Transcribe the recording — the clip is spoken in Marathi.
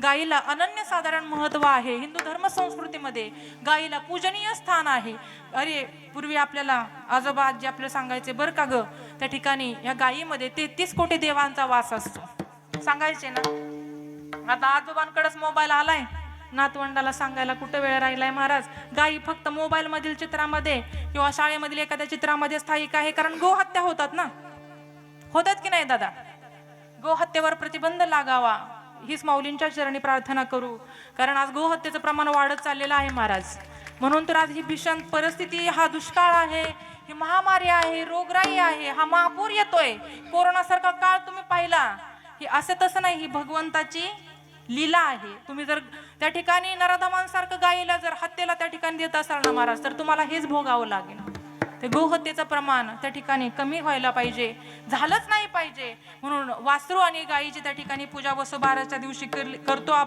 गायीला अनन्यसाधारण महत्व आहे। हिंदू धर्म संस्कृतीमध्ये गायीला पूजनीय स्थान आहे। अरे पूर्वी आपल्याला आजोबा आजी आपल्याला सांगायचे बरं का ग, त्या ठिकाणी या गायीमध्ये 33 कोटी देवांचा वास असतो सांगायचे ना। आता आजोबांकडेच मोबाईल आलाय, नातवंडाला सांगायला कुठं वेळ राहिलाय महाराज। गायी फक्त मोबाईल मधील चित्रामध्ये किंवा शाळेमधील एखाद्या चित्रामध्ये स्थायिक आहे, कारण गोहत्या होतात ना, होतात की नाही दादा? गोहत्येवर प्रतिबंध लागावा हीच माऊलींच्या चरणी प्रार्थना करू, कारण आज गोहत्येचं प्रमाण वाढत चाललेलं आहे महाराज। म्हणून तर आज ही भीषण परिस्थिती, हा दुष्काळ आहे, ही महामारी आहे, रोगराई आहे, हा महापूर येतोय, कोरोना सारखा काळ तुम्ही पाहिला। ही असं तसं नाही, ही भगवंताची लीला आहे। तुम्ही जर त्या ठिकाणी नराधमांसारखं गायीला जर हत्येला त्या ठिकाणी देत असाल ना महाराज, तर तुम्हाला हेच भोगावं लागेल। ते गोहत्येचं प्रमाण त्या ठिकाणी कमी व्हायला पाहिजे, झालंच नाही पाहिजे। म्हणून वासरू आणि गायीची त्या ठिकाणी पूजा वसुबारसच्या दिवशी करतो आपण।